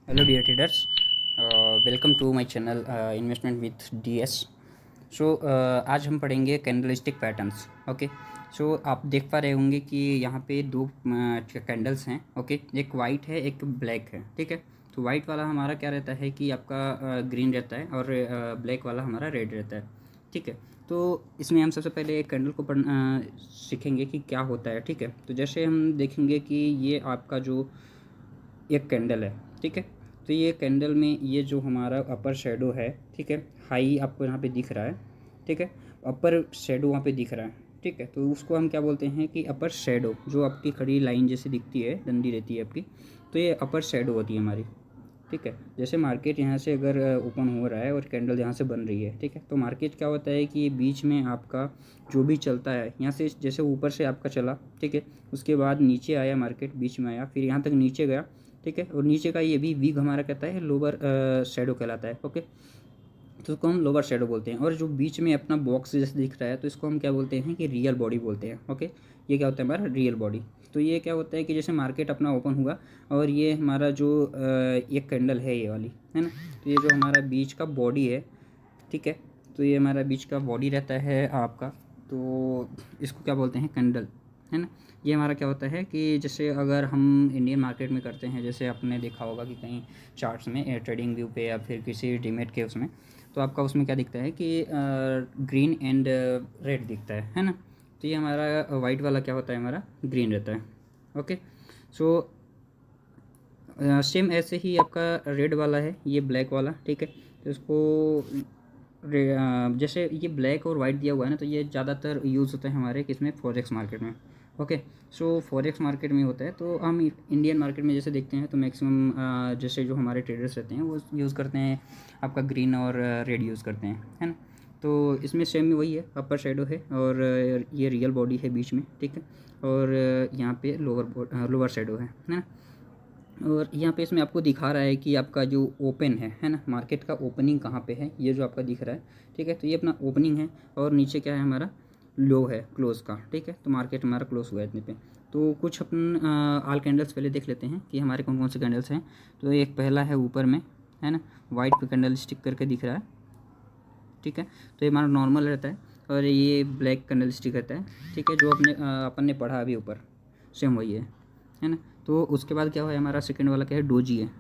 Hello dear traders, welcome to my channel Investment with DS. आज हम पढ़ेंगे candlestick patterns. Okay. आप देख पा रहे होंगे कि यहाँ पे दो कैंडल्स हैं. ओके. एक वाइट है, एक ब्लैक है. ठीक है. तो वाइट वाला हमारा क्या रहता है कि आपका ग्रीन रहता है और ब्लैक वाला हमारा रेड रहता है. ठीक है. तो इसमें हम सबसे पहले एक कैंडल को सीखेंगे कि क्या होता है. ठीक है. तो जैसे हम देखेंगे कि ये आपका जो एक कैंडल है. ठीक है. तो ये कैंडल में ये जो हमारा अपर शेडो है, ठीक है, हाई आपको यहाँ पे दिख रहा है. ठीक है. अपर शेडो वहाँ पे दिख रहा है. ठीक है. तो उसको हम क्या बोलते हैं कि अपर शेडो, जो आपकी खड़ी लाइन जैसी दिखती है, डंडी रहती है आपकी, तो ये अपर शेडो होती है हमारी. ठीक है. जैसे मार्केट यहाँ से अगर ओपन हो रहा है और कैंडल यहाँ से बन रही है, ठीक है, तो मार्केट क्या होता है कि बीच में आपका जो भी चलता है, यहाँ से जैसे ऊपर से आपका चला, ठीक है, उसके बाद नीचे आया, मार्केट बीच में आया, फिर यहाँ तक नीचे गया. ठीक है. और नीचे का ये भी वीक हमारा कहता है लोअर शेडो कहलाता है. ओके. तो उसको हम लोअर शेडो बोलते हैं. और जो बीच में अपना बॉक्स जैसे दिख रहा है, तो इसको हम क्या बोलते हैं कि रियल बॉडी बोलते हैं. ओके. ये क्या होता है हमारा रियल बॉडी. तो ये क्या होता है कि जैसे मार्केट अपना ओपन हुआ और ये हमारा जो एक कैंडल है, ये वाली है ना, तो ये जो हमारा बीच का बॉडी है, ठीक है, तो ये हमारा बीच का बॉडी रहता है आपका. तो इसको क्या बोलते हैं, कैंडल, है ना. ये हमारा क्या होता है कि जैसे अगर हम इंडियन मार्केट में करते हैं, जैसे आपने देखा होगा कि कहीं चार्ट्स में ट्रेडिंग व्यू पे या फिर किसी डीमेट के उसमें, तो आपका उसमें क्या दिखता है कि ग्रीन एंड रेड दिखता है ना. तो ये हमारा वाइट वाला क्या होता है, हमारा ग्रीन रहता है. ओके. सो सेम ऐसे ही आपका रेड वाला है, ये ब्लैक वाला. ठीक है. तो इसको जैसे ये ब्लैक और वाइट दिया हुआ है ना, तो ये ज़्यादातर यूज़ होता है हमारे किसमें, फॉरेक्स मार्केट में. ओके. सो फॉरेक्स मार्केट में होता है. तो हम इंडियन मार्केट में जैसे देखते हैं, तो मैक्सिमम जैसे जो हमारे ट्रेडर्स रहते हैं वो यूज़ करते हैं आपका ग्रीन और रेड यूज़ करते हैं, है ना. तो इसमें सेम वही है, अपर शेडो है और ये रियल बॉडी है बीच में. ठीक है. और यहाँ पे लोअर शेडो है ना. और यहाँ पे इसमें आपको दिखा रहा है कि आपका जो ओपन है ना, मार्केट का ओपनिंग कहाँ पे है, ये जो आपका दिख रहा है. ठीक है. तो ये अपना ओपनिंग है और नीचे क्या है, हमारा लो है क्लोज का. ठीक है. तो मार्केट हमारा क्लोज हुआ है इतने पे. तो कुछ अपन आल कैंडल्स पहले देख लेते हैं कि हमारे कौन कौन से कैंडल्स हैं. तो एक पहला है ऊपर में, है ना, वाइट पे कैंडल स्टिक करके दिख रहा है. ठीक है. तो ये हमारा नॉर्मल रहता है. और ये ब्लैक कैंडल स्टिक रहता है. ठीक है. जो अपन ने पढ़ा अभी ऊपर, सेम वही है ना. तो उसके बाद क्या हुआ है, हमारा सेकंड वाला क्या है, डोजी है.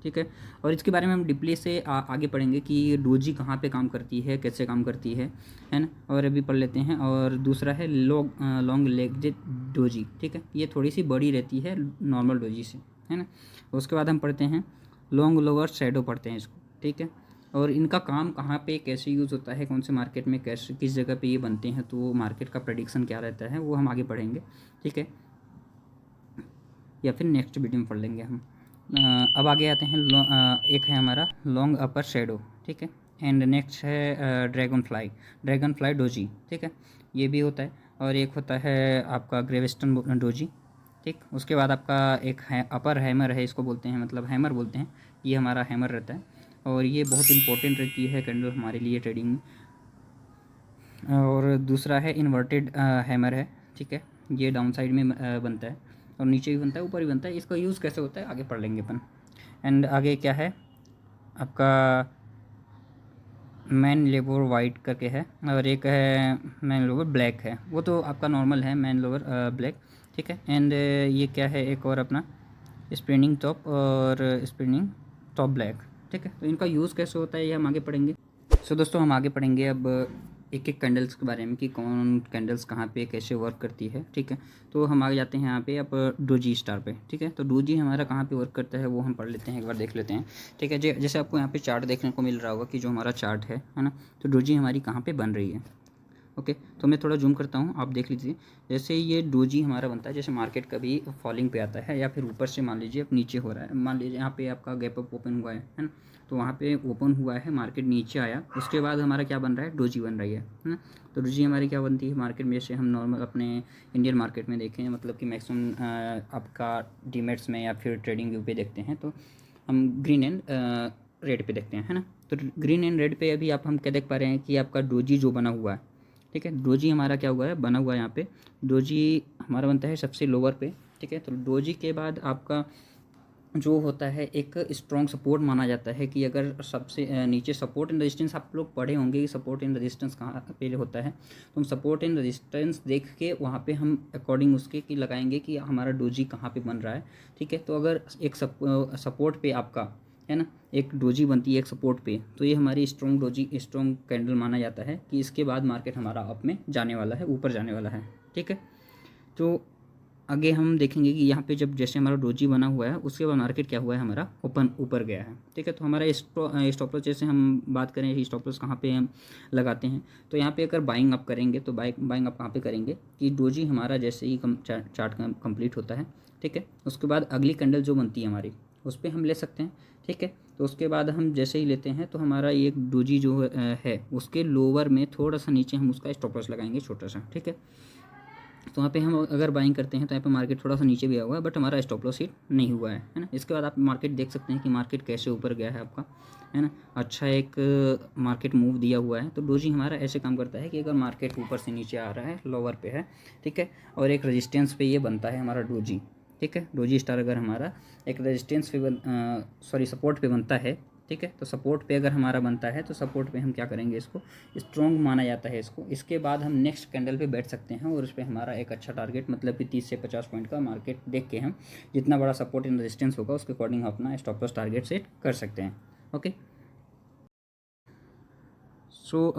ठीक है. और इसके बारे में हम डीपली से आगे पढ़ेंगे कि डोजी कहाँ पे काम करती है, कैसे काम करती है ना. और अभी पढ़ लेते हैं. और दूसरा है लॉन्ग लेग्ड डोजी. ठीक है. ये थोड़ी सी बड़ी रहती है नॉर्मल डोजी से, है ना. उसके बाद हम पढ़ते हैं लॉन्ग लोअर शेडो पढ़ते हैं इसको. ठीक है. और इनका काम कहाँ पे कैसे यूज़ होता है, कौन से मार्केट में कैसे किस जगह पे ये बनते हैं, तो मार्केट का प्रेडिक्शन क्या रहता है वो हम आगे पढ़ेंगे. ठीक है. या फिर नेक्स्ट वीडियो में पढ़ लेंगे हम. अब आगे आते हैं. एक है हमारा लॉन्ग अपर शेडो. ठीक है. एंड नेक्स्ट है ड्रैगन फ्लाई डोजी. ठीक है. ये भी होता है. और एक होता है आपका ग्रेविस्टन डोजी. ठीक. उसके बाद आपका एक है अपर हैमर है, इसको बोलते हैं, मतलब हैमर बोलते हैं. ये हमारा हैमर रहता है और ये बहुत इंपॉर्टेंट रहती है कैंडल हमारे लिए ट्रेडिंग में. और दूसरा है इन्वर्टेड हैमर है. ठीक है. ये डाउन साइड में बनता है और नीचे भी बनता है, ऊपर भी बनता है. इसका यूज़ कैसे होता है आगे पढ़ लेंगे अपन. एंड आगे क्या है आपका मैन लेबर वाइट करके है. और एक है मैन लेबर ब्लैक है, वो तो आपका नॉर्मल है मैन लेबर ब्लैक. ठीक है. एंड ये क्या है, एक और अपना स्पिनिंग टॉप और स्पिनिंग टॉप ब्लैक. ठीक है. तो इनका यूज़ कैसे होता है ये हम आगे पढ़ेंगे. सो दोस्तों हम आगे पढ़ेंगे अब एक एक कैंडल्स के बारे में कि कौन कैंडल्स कहाँ पे कैसे वर्क करती है. ठीक है. तो हम आगे जाते हैं यहाँ पे अब डोजी स्टार पे. ठीक है. तो डोजी हमारा कहाँ पे वर्क करता है वो हम पढ़ लेते हैं, एक बार देख लेते हैं. ठीक है. जैसे आपको यहाँ पे चार्ट देखने को मिल रहा होगा कि जो हमारा चार्ट है ना, तो डोजी हमारी कहाँ पर बन रही है. ओके. तो मैं थोड़ा जूम करता हूँ, आप देख लीजिए. जैसे ये डोजी हमारा बनता है, जैसे मार्केट कभी फॉलिंग पे आता है या फिर ऊपर से मान लीजिए अब नीचे हो रहा है, मान लीजिए यहाँ पे आपका गैप अप ओपन हुआ है ना, तो वहाँ पे ओपन हुआ है, मार्केट नीचे आया, उसके बाद हमारा क्या बन रहा है, डोजी बन रही है ना. तो डोजी हमारी क्या बनती है मार्केट में, जैसे हम नॉर्मल अपने इंडियन मार्केट में देखें, मतलब कि मैक्सिमम आपका डीमेट्स में या फिर ट्रेडिंग व्यू पे देखते हैं, तो हम ग्रीन एंड रेड पे देखते हैं, है ना. तो ग्रीन एंड रेड पे अभी आप हम क्या देख पा रहे हैं कि आपका डोजी जो बना हुआ है. ठीक है. डोजी हमारा क्या हुआ है, बना हुआ है यहाँ पे. डोजी हमारा बनता है सबसे लोअर पे. ठीक है. तो डोजी के बाद आपका जो होता है एक स्ट्रॉन्ग सपोर्ट माना जाता है कि अगर सबसे नीचे सपोर्ट एंड रेजिस्टेंस आप लोग पढ़े होंगे कि सपोर्ट एंड रेजिस्टेंस कहाँ पे होता है, तो हम सपोर्ट एंड रेजिस्टेंस देख के वहाँ पे हम अकॉर्डिंग उसके कि लगाएंगे कि हमारा डोजी कहाँ पे बन रहा है। ठीक है, तो अगर एक सपोर्ट पे आपका है ना एक डोजी बनती है एक सपोर्ट पे, तो ये हमारी स्ट्रॉन्ग डोजी स्ट्रॉन्ग कैंडल माना जाता है कि इसके बाद मार्केट हमारा अप में जाने वाला है, ऊपर जाने वाला है। ठीक है, तो आगे हम देखेंगे कि यहाँ पे जब जैसे हमारा डोजी बना हुआ है उसके बाद मार्केट क्या हुआ है, हमारा ओपन ऊपर गया है। ठीक है, तो हमारा स्टॉप लॉस जैसे हम बात करें स्टॉप लॉस कहाँ पे हम लगाते हैं, तो यहाँ पे अगर बाइंग अप करेंगे तो बाइंग अप कहाँ पे करेंगे कि डोजी हमारा जैसे ही चार्ट कंप्लीट होता है, ठीक है, उसके बाद अगली कैंडल जो बनती है हमारी उस पर हम ले सकते हैं। ठीक है, तो उसके बाद हम जैसे ही लेते हैं तो हमारा ये डोजी जो है उसके लोअर में थोड़ा सा नीचे हम उसका स्टॉप लॉस लगाएंगे छोटा सा। ठीक है, तो वहाँ पे हम अगर बाइंग करते हैं तो यहाँ पे मार्केट थोड़ा सा नीचे भी आया हुआ है बट हमारा स्टॉप लॉस हिट नहीं हुआ है ना। इसके बाद आप मार्केट देख सकते हैं कि मार्केट कैसे ऊपर गया है आपका, है ना, अच्छा एक मार्केट मूव दिया हुआ है। तो डोजी हमारा ऐसे काम करता है कि अगर मार्केट ऊपर से नीचे आ रहा है लोअर पे है, ठीक है, और एक रेजिस्टेंस पे ये बनता है हमारा डोजी। ठीक है, डोजी स्टार अगर हमारा एक रेजिस्टेंस पे सपोर्ट पे बनता है, ठीक है, तो सपोर्ट पे अगर हमारा बनता है तो सपोर्ट पे हम क्या करेंगे, इसको स्ट्रॉन्ग माना जाता है इसको। इसके बाद हम नेक्स्ट कैंडल पे बैठ सकते हैं और उस पर हमारा एक अच्छा टारगेट मतलब कि 30 से 50 पॉइंट का मार्केट देख के हम जितना बड़ा सपोर्ट एंड रेजिस्टेंस होगा उसके अकॉर्डिंग अपना स्टॉप लॉस टारगेट सेट कर सकते हैं। ओके, सो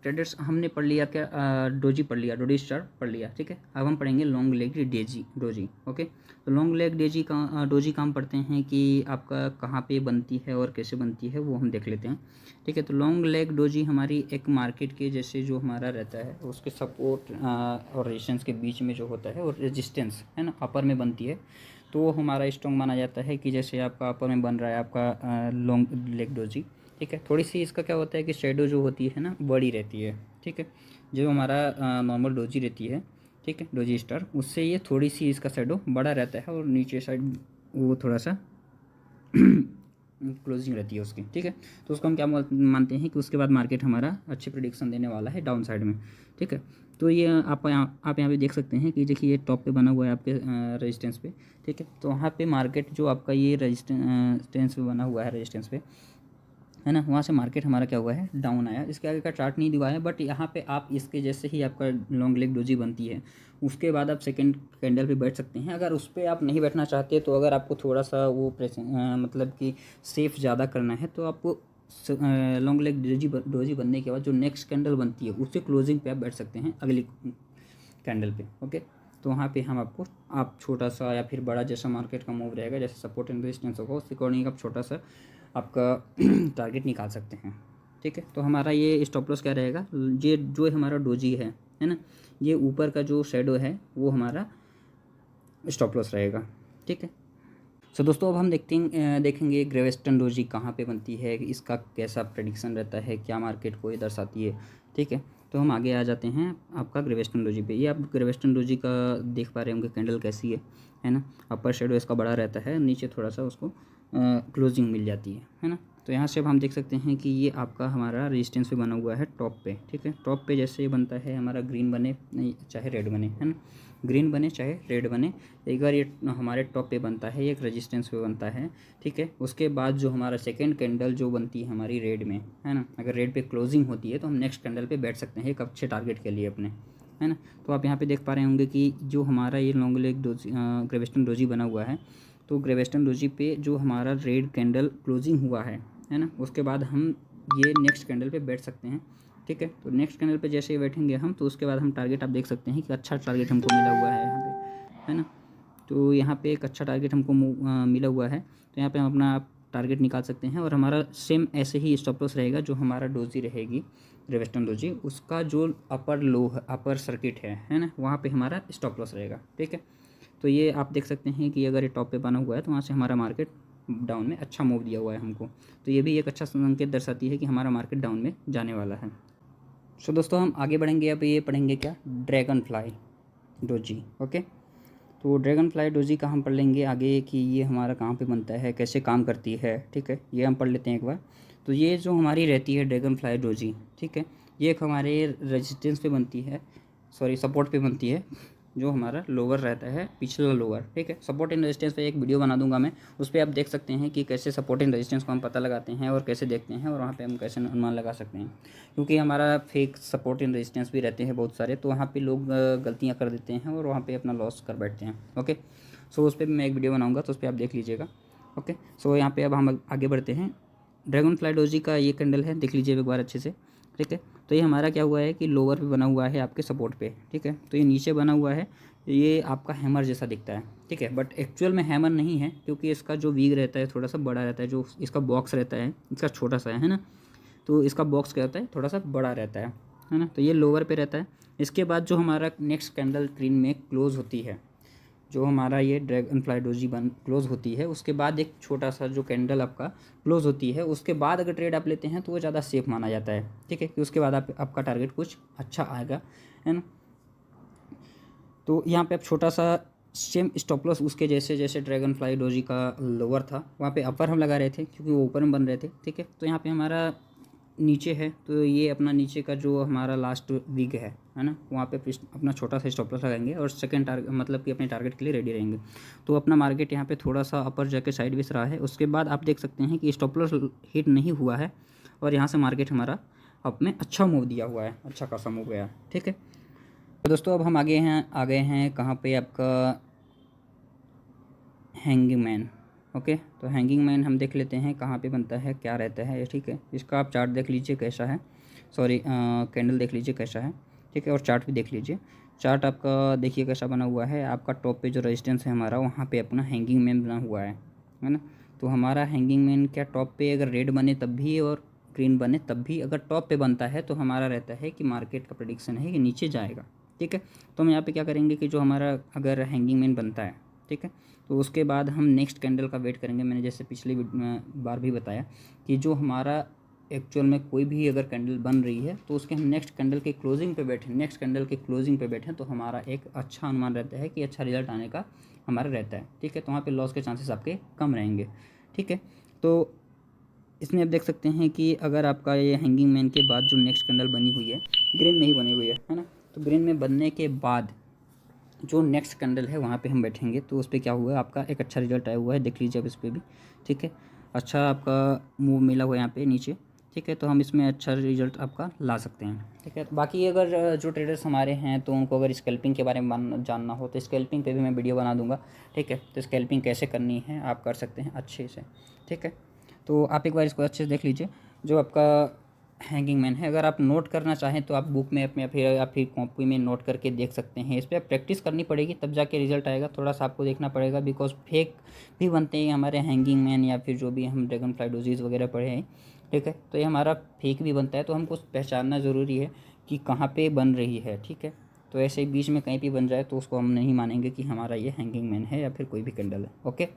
ट्रेडर्स हमने पढ़ लिया क्या, डोजी पढ़ लिया, डोजी स्टार पढ़ लिया। ठीक है, अब हम पढ़ेंगे लॉन्ग लेग डोजी। ओके, तो लॉन्ग लेग डोजी का हम पढ़ते हैं कि आपका कहाँ पे बनती है और कैसे बनती है वो हम देख लेते हैं। ठीक है, तो लॉन्ग लेग डोजी हमारी एक मार्केट के जैसे जो हमारा रहता है उसके सपोर्ट और रेजिस्टेंस के बीच में जो होता है और रेजिस्टेंस है ना अपर में बनती है, तो वो हमारा स्ट्रॉन्ग माना जाता है कि जैसे आपका अपर में बन रहा है आपका लॉन्ग लेग डोजी। ठीक है, थोड़ी सी इसका क्या होता है कि शेडो जो होती है ना बड़ी रहती है। ठीक है, जो हमारा नॉर्मल डोजी रहती है, ठीक है, डोजी स्टार, उससे ये थोड़ी सी इसका शेडो बड़ा रहता है और नीचे साइड वो थोड़ा सा क्लोजिंग रहती है उसकी। ठीक है, तो उसको हम क्या मानते हैं कि उसके बाद मार्केट हमारा अच्छे प्रिडिक्शन देने वाला है डाउन साइड में। ठीक है, तो ये आप यहाँ पे देख सकते हैं कि देखिए ये टॉप पे बना हुआ है आपके रेजिस्टेंस पे। ठीक है, तो वहाँ पे मार्केट जो आपका ये रेजिस्टेंस पे बना हुआ है रेजिस्टेंस पे, है ना, वहाँ से मार्केट हमारा क्या हुआ है, डाउन आया। इसके आगे का चार्ट नहीं दिखाया है बट यहाँ पे आप इसके जैसे ही आपका लॉन्ग लेग डोजी बनती है उसके बाद आप सेकंड कैंडल पे बैठ सकते हैं। अगर उस पर आप नहीं बैठना चाहते तो अगर आपको थोड़ा सा वो मतलब कि सेफ ज़्यादा करना है तो आपको लॉन्ग लेग डोजी बनने के बाद जो नेक्स्ट कैंडल बनती है उसके क्लोजिंग पे आप बैठ सकते हैं अगली कैंडल पे। ओके, तो वहाँ पे हम आपको आप छोटा सा या फिर बड़ा जैसा मार्केट का मूव रहेगा जैसे सपोर्ट एंड रेजिस्टेंस होगा उसके अकॉर्डिंग आप छोटा सा आपका टारगेट निकाल सकते हैं। ठीक है, तो हमारा ये स्टॉप लॉस क्या रहेगा, ये जो हमारा डोजी है ना, ये ऊपर का जो शेडो है वो हमारा स्टॉप लॉस रहेगा। ठीक है, सो दोस्तों अब हम देखेंगे ग्रेवेस्टन डोजी कहाँ पे बनती है, इसका कैसा प्रेडिक्शन रहता है, क्या मार्केट को ये दर्शाती है। ठीक है, तो हम आगे आ जाते हैं आपका ग्रेवेस्टन डोजी पे। ये आप ग्रेवेस्टन डोजी का देख पा रहे होंगे कैंडल कैसी है ना, अपर शेडो इसका बड़ा रहता है, नीचे थोड़ा सा उसको क्लोजिंग मिल जाती है ना। तो यहाँ से अब हम देख सकते हैं कि ये आपका हमारा रेजिस्टेंस पे बना हुआ है टॉप पे। ठीक है, टॉप पे जैसे ये बनता है हमारा ग्रीन बने नहीं चाहे रेड बने, है ना, ग्रीन बने चाहे रेड बने, एक बार ये हमारे टॉप पे बनता है, एक रेजिस्टेंस पे बनता है। ठीक है, उसके बाद जो हमारा सेकेंड कैंडल जो बनती है हमारी रेड में, है ना, अगर रेड पे क्लोजिंग होती है तो हम नेक्स्ट कैंडल पे बैठ सकते हैं एक अच्छे टारगेट के लिए अपने, है ना। तो आप यहाँ पे देख पा रहे होंगे कि जो हमारा ये लॉन्ग लेग डोजी ग्रेवेस्टन डोजी बना हुआ है, तो ग्रेवेस्टन डोजी पे जो हमारा रेड कैंडल क्लोजिंग हुआ है ना, उसके बाद हम ये नेक्स्ट कैंडल पे बैठ सकते हैं। ठीक है, तो नेक्स्ट कैंडल पे जैसे ही बैठेंगे हम तो उसके बाद हम टारगेट आप देख सकते हैं कि अच्छा टारगेट हमको मिला हुआ है यहाँ पे, है ना। तो यहाँ पे एक अच्छा टारगेट हमको मिला हुआ है, तो यहाँ पे हम अपना टारगेट निकाल सकते हैं और हमारा सेम ऐसे ही स्टॉप लॉस रहेगा जो हमारा डोजी रहेगी ग्रेवेस्टन डोजी, उसका जो अपर लो अपर सर्किट है ना, वहाँ पे हमारा स्टॉप लॉस रहेगा। ठीक है, तो ये आप देख सकते हैं कि अगर ये टॉप पे बना हुआ है तो वहाँ से हमारा मार्केट डाउन में अच्छा मूव दिया हुआ है हमको, तो ये भी एक अच्छा संकेत दर्शाती है कि हमारा मार्केट डाउन में जाने वाला है। सो दोस्तों हम आगे बढ़ेंगे, अब ये पढ़ेंगे क्या, ड्रैगन फ्लाई डोजी। ओके, तो ड्रैगन फ्लाई डोजी का हम पढ़ लेंगे आगे कि ये हमारा कहाँ पे बनता है, कैसे काम करती है। ठीक है, ये हम पढ़ लेते हैं एक बार। तो ये जो हमारी रहती है ड्रैगन फ्लाई डोजी, ठीक है, ये एक हमारे रेजिस्टेंस पे बनती है, सॉरी सपोर्ट पे बनती है। जो हमारा लोअर रहता है, पिछला लोअर, ठीक है। सपोर्ट एंड रेजिस्टेंस पे एक वीडियो बना दूंगा मैं, उस पर आप देख सकते हैं कि कैसे सपोर्ट एंड रेजिस्टेंस को हम पता लगाते हैं और कैसे देखते हैं और वहाँ पे हम कैसे अनुमान लगा सकते हैं, क्योंकि हमारा फेक सपोर्ट एंड रेजिस्टेंस भी रहते हैं बहुत सारे, तो वहाँ पे लोग गलतियाँ कर देते हैं और वहाँ पे अपना लॉस कर बैठते हैं। ओके, सो उस पर भी मैं एक वीडियो बनाऊँगा, तो उस पर आप देख लीजिएगा। ओके, सो यहाँ पे अब हम आगे बढ़ते हैं। ड्रैगन फ्लाई डोजी का ये कैंडल है, देख लीजिए एक बार अच्छे से, ठीक है। तो ये हमारा क्या हुआ है कि लोअर पे बना हुआ है आपके सपोर्ट पे, ठीक है। तो ये नीचे बना हुआ है, ये आपका हैमर जैसा दिखता है, ठीक है, बट एक्चुअल में हैमर नहीं है, क्योंकि इसका जो वीग रहता है थोड़ा सा बड़ा रहता है, जो इसका बॉक्स रहता है इसका छोटा सा है ना, तो इसका बॉक्स क्या होता है थोड़ा सा बड़ा रहता है ना। तो ये लोअर पे रहता है। इसके बाद जो हमारा नेक्स्ट कैंडल स्क्रीन में क्लोज होती है, जो हमारा ये ड्रैगन फ्लाई डोजी बन क्लोज होती है, उसके बाद एक छोटा सा जो कैंडल आपका क्लोज होती है, उसके बाद अगर ट्रेड आप लेते हैं तो वो ज़्यादा सेफ माना जाता है, ठीक है, कि उसके बाद आपका टारगेट कुछ अच्छा आएगा, है ना। तो यहाँ पे आप छोटा सा सेम स्टॉप लॉस उसके जैसे जैसे ड्रैगन फ्लाई डोजी का लोअर था वहाँ पे अपर हम लगा रहे थे, क्योंकि वो ऊपर में बन रहे थे, ठीक है। तो यहाँ पे हमारा नीचे है, तो ये अपना नीचे का जो हमारा लास्ट वीक है ना, वहाँ पे अपना छोटा सा स्टॉप लॉस लगाएंगे और सेकंड टारगेट मतलब कि अपने टारगेट के लिए रेडी रहेंगे। तो अपना मार्केट यहाँ पे थोड़ा सा अपर जाके साइडवेज रहा है, उसके बाद आप देख सकते हैं कि स्टॉप लॉस हिट नहीं हुआ है और यहाँ से मार्केट हमारा अप में अच्छा मूव दिया हुआ है, अच्छा खासा मूव गया, ठीक है। तो दोस्तों अब हम आ गए हैं कहाँ पे, आपका हैंगिंग मैन। ओके, तो हैंगिंग मैन हम देख लेते हैं कहाँ पे बनता है, क्या रहता है, ठीक है। इसका आप चार्ट देख लीजिए कैसा है, सॉरी कैंडल देख लीजिए कैसा है, ठीक है, और चार्ट भी देख लीजिए। चार्ट आपका देखिए कैसा बना हुआ है, आपका टॉप पे जो रेजिस्टेंस है हमारा, वहाँ पे अपना हैंगिंग मैन बना हुआ है ना। तो हमारा हैंगिंग मैन क्या टॉप पे अगर रेड बने तब भी और ग्रीन बने तब भी, अगर टॉप पे बनता है तो हमारा रहता है कि मार्केट का प्रेडिक्शन है कि नीचे जाएगा, ठीक है। तो हम यहाँ पे क्या करेंगे कि जो हमारा अगर हैंगिंग मैन बनता है, ठीक है, तो उसके बाद हम नेक्स्ट कैंडल का वेट करेंगे। मैंने जैसे पिछली बार भी बताया कि जो हमारा एक्चुअल में कोई भी अगर कैंडल बन रही है तो उसके हम नेक्स्ट कैंडल के क्लोजिंग पे बैठें, नेक्स्ट कैंडल के क्लोजिंग पे बैठें, तो हमारा एक अच्छा अनुमान रहता है कि अच्छा रिजल्ट आने का हमारा रहता है, ठीक है। तो वहाँ पे लॉस के चांसेस आपके कम रहेंगे, ठीक है। तो इसमें आप देख सकते हैं कि अगर आपका ये हैंगिंग मैन के बाद जो नेक्स्ट कैंडल बनी हुई है, ग्रीन में ही बनी हुई है ना, तो ग्रीन में बनने के बाद जो नेक्स्ट कैंडल है वहाँ पे हम बैठेंगे, तो उस पर क्या हुआ है आपका एक अच्छा रिजल्ट आया हुआ है, देख लीजिए अब इस पर भी, ठीक है। अच्छा आपका मूव मिला हुआ है यहाँ पे नीचे, ठीक है। तो हम इसमें अच्छा रिजल्ट आपका ला सकते हैं, ठीक है। तो बाकी अगर जो ट्रेडर्स हमारे हैं तो उनको अगर स्कैल्पिंग के बारे में जानना हो तो स्कैल्पिंग पे भी मैं वीडियो बना दूंगा, ठीक है। तो स्कैल्पिंग कैसे करनी है आप कर सकते हैं अच्छे से, ठीक है। तो आप एक बार इसको अच्छे से देख लीजिए। जो आपका हैंगिंग मैन है, अगर आप नोट करना चाहें तो आप बुक में अपने या फिर कॉपी में नोट करके देख सकते हैं। इस पर प्रैक्टिस करनी पड़ेगी तब जाके रिजल्ट आएगा, थोड़ा सा आपको देखना पड़ेगा, बिकॉज फेक भी बनते हैं हमारे हैंगिंग मैन या फिर जो भी हम ड्रैगन फ्लाई डोजीज वगैरह पढ़े हैं, ठीक है। तो ये हमारा फेक भी बनता है, तो हमको पहचानना ज़रूरी है कि कहाँ पर बन रही है, ठीक है। तो ऐसे ही बीच में कहीं भी बन जाए तो उसको हम नहीं मानेंगे कि हमारा ये हैंगिंग मैन है या फिर कोई भी कैंडल है। ओके,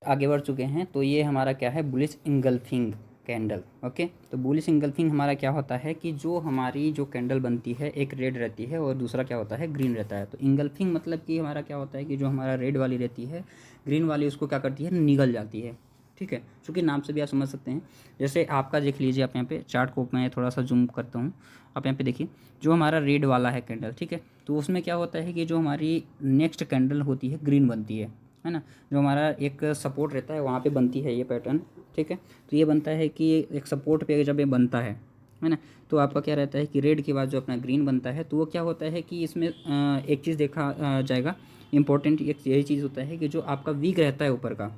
आगे बढ़ चुके हैं। तो ये हमारा क्या है, बुलिश इंगल्फिंग कैंडल। ओके, तो बुलिश इंगल्फिंग हमारा क्या होता है कि जो हमारी जो कैंडल बनती है एक रेड रहती है और दूसरा क्या होता है ग्रीन रहता है। तो इंगल्फिंग मतलब कि हमारा क्या होता है कि जो हमारा रेड वाली रहती है, ग्रीन वाली उसको क्या करती है, निगल जाती है, ठीक है। चूँकि नाम से भी आप समझ सकते हैं। जैसे आपका देख लीजिए, आप यहाँ पे चार्ट को मैं थोड़ा सा जूम करता हूँ, आप यहाँ पे देखिए जो हमारा रेड वाला है कैंडल, ठीक है। तो उसमें क्या होता है कि जो हमारी नेक्स्ट कैंडल होती है ग्रीन बनती है ना। जो हमारा एक सपोर्ट रहता है वहाँ पे बनती है ये पैटर्न, ठीक है। तो ये बनता है कि एक सपोर्ट पे जब ये बनता है ना, तो आपका क्या रहता है कि रेड के बाद जो अपना ग्रीन बनता है, तो वो क्या होता है कि इसमें एक चीज़ देखा जाएगा, इंपॉर्टेंट एक यही चीज़ होता है कि जो आपका वीक रहता है ऊपर का,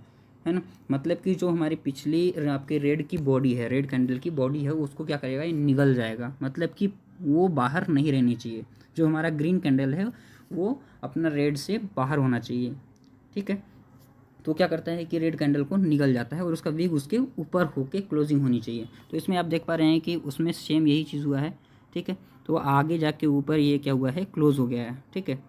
है ना, मतलब कि जो हमारी पिछली आपके रेड की बॉडी है, रेड कैंडल की बॉडी है, उसको क्या करेगा, ये निगल जाएगा, मतलब कि वो बाहर नहीं रहनी चाहिए। जो हमारा ग्रीन कैंडल है वो अपना रेड से बाहर होना चाहिए, ठीक है। तो क्या करता है कि रेड कैंडल को निगल जाता है और उसका वीक उसके ऊपर होके क्लोजिंग होनी चाहिए। तो इसमें आप देख पा रहे हैं कि उसमें सेम यही चीज़ हुआ है, ठीक है। तो आगे जाके ऊपर ये क्या हुआ है, क्लोज हो गया है, ठीक है।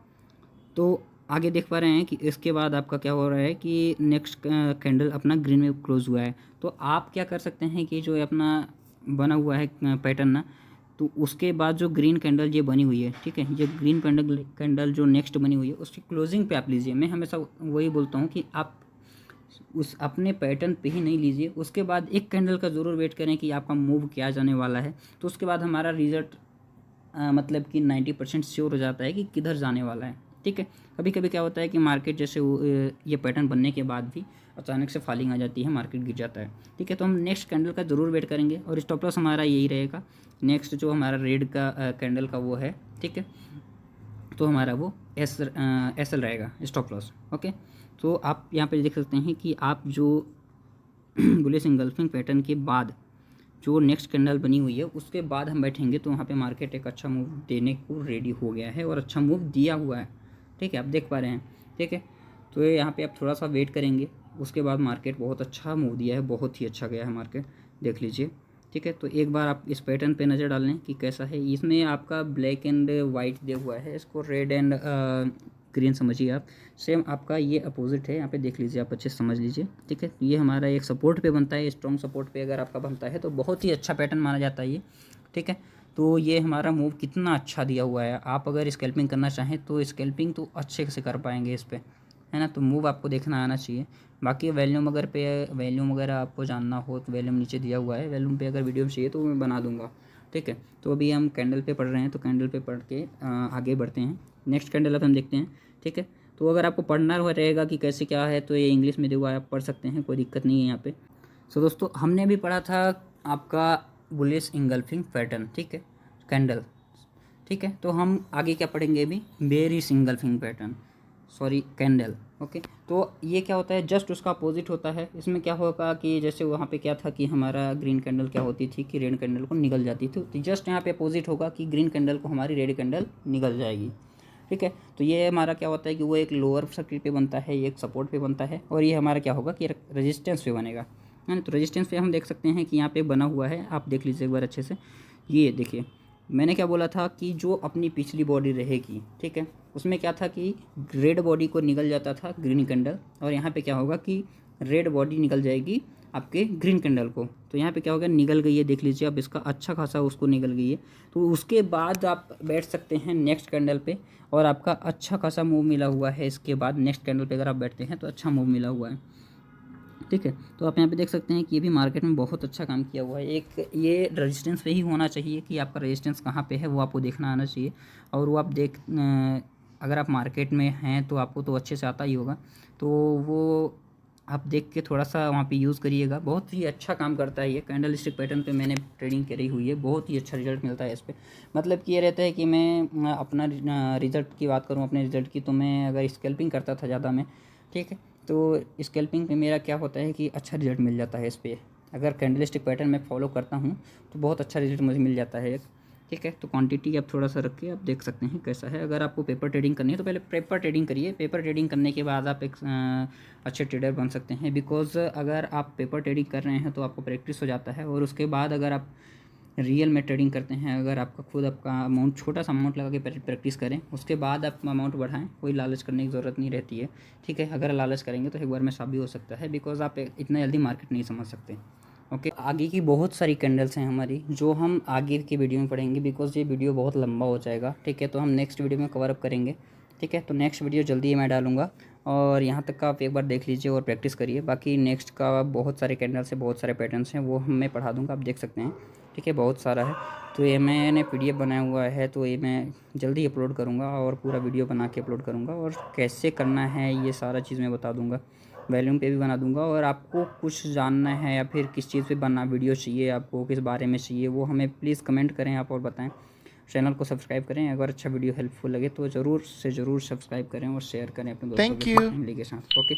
तो आगे देख पा रहे हैं कि इसके बाद आपका क्या हो रहा है कि नेक्स्ट कैंडल अपना ग्रीन में क्लोज हुआ है। तो आप क्या कर सकते हैं कि जो अपना बना हुआ है पैटर्न ना, तो उसके बाद जो ग्रीन कैंडल ये बनी हुई है, ठीक है, ये ग्रीन कैंडल जो नेक्स्ट बनी हुई है उसकी क्लोजिंग पे आप लीजिए। मैं हमेशा वही बोलता हूँ कि आप उस अपने पैटर्न पे ही नहीं लीजिए, उसके बाद एक कैंडल का ज़रूर वेट करें कि आपका मूव क्या जाने वाला है, तो उसके बाद हमारा रिजल्ट मतलब कि 90% श्योर हो जाता है कि किधर जाने वाला है। ठीक है, कभी कभी क्या होता है कि मार्केट जैसे ये पैटर्न बनने के बाद भी अचानक से फॉलिंग आ जाती है, मार्केट गिर जाता है। ठीक है, तो हम नेक्स्ट कैंडल का ज़रूर वेट करेंगे और स्टॉप लॉस हमारा यही रहेगा। नेक्स्ट जो हमारा रेड का कैंडल का वो है, ठीक है, तो हमारा वो एस एल रहेगा स्टॉप लॉस। ओके, तो आप यहाँ पे देख सकते हैं कि आप जो बुलिश इंगल्फिंग पैटर्न के बाद जो नेक्स्ट कैंडल बनी हुई है उसके बाद हम बैठेंगे तो वहाँ पे मार्केट एक अच्छा मूव देने को रेडी हो गया है और अच्छा मूव दिया हुआ है। ठीक है, आप देख पा रहे हैं। ठीक है, तो यहाँ पे आप थोड़ा सा वेट करेंगे, उसके बाद मार्केट बहुत अच्छा मूव दिया है, बहुत ही अच्छा गया है मार्केट, देख लीजिए। ठीक है, तो एक बार आप इस पैटर्न पे नज़र डाल लें कि कैसा है। इसमें आपका ब्लैक एंड वाइट दिया हुआ है, इसको रेड एंड ग्रीन समझिए आप। सेम आपका ये अपोजिट है, यहाँ पे देख लीजिए, आप अच्छे से समझ लीजिए। ठीक है, ये हमारा एक सपोर्ट पे बनता है, स्ट्रॉन्ग सपोर्ट पे अगर आपका बनता है तो बहुत ही अच्छा पैटर्न माना जाता है ये। ठीक है, तो ये हमारा मूव कितना अच्छा दिया हुआ है। आप अगर स्कैल्पिंग करना चाहें तो स्कैल्पिंग तो अच्छे से कर पाएंगे इस पर, है ना। तो मूव आपको देखना आना चाहिए। बाकी वैल्यूम वैल्यूम वगैरह आपको जानना हो तो वैल्यूम नीचे दिया हुआ है, वैल्यूम पे अगर वीडियो चाहिए तो मैं बना दूंगा। ठीक है, तो अभी हम कैंडल पे पढ़ रहे हैं तो कैंडल पे पढ़ के आगे बढ़ते हैं। नेक्स्ट कैंडल अब हम देखते हैं। ठीक है, तो अगर आपको पढ़ना हुआ रहेगा कि कैसे क्या है तो ये इंग्लिश में दिया हुआ है, आप पढ़ सकते हैं, कोई दिक्कत नहीं है यहाँ पे। सो दोस्तों, हमने अभी पढ़ा था आपका बुलिश इंगल्फिंग पैटर्न, ठीक है, कैंडल। ठीक है, तो हम आगे क्या पढ़ेंगे अभी, bearish engulfing pattern, sorry candle. Okay, तो ये क्या होता है, जस्ट उसका अपोजिट होता है। इसमें क्या होगा कि जैसे वहाँ पे क्या था कि हमारा ग्रीन कैंडल क्या होती थी कि रेड कैंडल को निगल जाती थी, तो जस्ट यहाँ पे अपोजिट होगा कि ग्रीन कैंडल को हमारी रेड कैंडल निगल जाएगी। ठीक है, तो ये हमारा क्या होता है कि वो एक लोअर सर्किट पे बनता है, एक सपोर्ट पे बनता है, और ये हमारा क्या होगा कि रेजिस्टेंस पे बनेगा, है ना। तो रेजिस्टेंस पे हम देख सकते हैं कि यहाँ पे बना हुआ है, आप देख लीजिए एक बार अच्छे से। ये देखिए, मैंने क्या बोला था कि जो अपनी पिछली बॉडी रहेगी, ठीक है, उसमें क्या था कि रेड बॉडी को निकल जाता था ग्रीन कैंडल, और यहाँ पे क्या होगा कि रेड बॉडी निकल जाएगी आपके ग्रीन कैंडल को। तो यहाँ पे क्या होगा, निकल गई है, देख लीजिए आप, इसका अच्छा खासा उसको निकल गई है। तो उसके बाद आप बैठ सकते हैं नेक्स्ट कैंडल पे, और आपका अच्छा खासा मूव मिला हुआ है। इसके बाद नेक्स्ट कैंडल पे अगर आप बैठते हैं तो अच्छा मूव मिला हुआ है। ठीक है, तो आप यहाँ पे देख सकते हैं कि ये भी मार्केट में बहुत अच्छा काम किया हुआ है। एक ये रेजिस्टेंस पे ही होना चाहिए कि आपका रेजिस्टेंस कहाँ पे है, वो आपको देखना आना चाहिए। और वो आप अगर आप मार्केट में हैं तो आपको तो अच्छे से आता ही होगा, तो वो आप देख के थोड़ा सा वहाँ पे यूज़ करिएगा। बहुत ही अच्छा काम करता है ये कैंडल स्टिक पैटर्न पे, मैंने ट्रेडिंग करी हुई है, बहुत ही अच्छा रिजल्ट मिलता है इस पर। मतलब कि ये रहता है कि मैं अपना रिज़ल्ट की बात करूँ, अपने रिज़ल्ट की, तो मैं अगर स्कैल्पिंग करता था ज़्यादा में, ठीक है, तो स्कैल्पिंग पे मेरा क्या होता है कि अच्छा रिजल्ट मिल जाता है इस पर। अगर कैंडल स्टिक पैटर्न मैं फॉलो करता हूँ तो बहुत अच्छा रिजल्ट मुझे मिल जाता है। ठीक है, तो क्वांटिटी आप थोड़ा सा रख के आप देख सकते हैं कैसा है। अगर आपको पेपर ट्रेडिंग करनी है तो पहले पेपर ट्रेडिंग करिए, पेपर ट्रेडिंग करने के बाद आप एक अच्छे ट्रेडर बन सकते हैं। बिकॉज अगर आप पेपर ट्रेडिंग कर रहे हैं तो आपको प्रैक्टिस हो जाता है, और उसके बाद अगर आप रियल में ट्रेडिंग करते हैं, अगर आपका खुद आपका अमाउंट, छोटा सा अमाउंट लगा के प्रैक्टिस करें, उसके बाद आप अमाउंट बढ़ाएं, कोई लालच करने की ज़रूरत नहीं रहती है। ठीक है, अगर लालच करेंगे तो एक बार में सब भी हो सकता है, बिकॉज आप इतना जल्दी मार्केट नहीं समझ सकते। ओके, आगे की बहुत सारी कैंडल्स हैं हमारी जो हम आगे की वीडियो में पढ़ेंगे, बिकॉज ये वीडियो बहुत लंबा हो जाएगा। ठीक है, तो हम नेक्स्ट वीडियो में कवर अप करेंगे। ठीक है, तो नेक्स्ट वीडियो जल्दी ही मैं डालूंगा, और यहाँ तक का आप एक बार देख लीजिए और प्रैक्टिस करिए। बाकी नेक्स्ट का बहुत सारे कैंडल्स हैं, बहुत सारे पैटर्न्स हैं, वो मैं पढ़ा दूँगा, आप देख सकते हैं। ठीक है, बहुत सारा है, तो ये मैंने PDF बनाया हुआ है, तो ये मैं जल्दी अपलोड करूँगा, और पूरा वीडियो बना के अपलोड करूँगा, और कैसे करना है ये सारा चीज़ मैं बता दूँगा। वॉल्यूम पे भी बना दूंगा, और आपको कुछ जानना है या फिर किस चीज़ पे बनना वीडियो चाहिए, आपको किस बारे में चाहिए, वो हमें प्लीज़ कमेंट करें आप, और बताएं। चैनल को सब्सक्राइब करें, अगर अच्छा वीडियो हेल्पफुल लगे तो ज़रूर से ज़रूर सब्सक्राइब करें और शेयर करें अपने दोस्तों के साथ, फैमिली के साथ। ओके।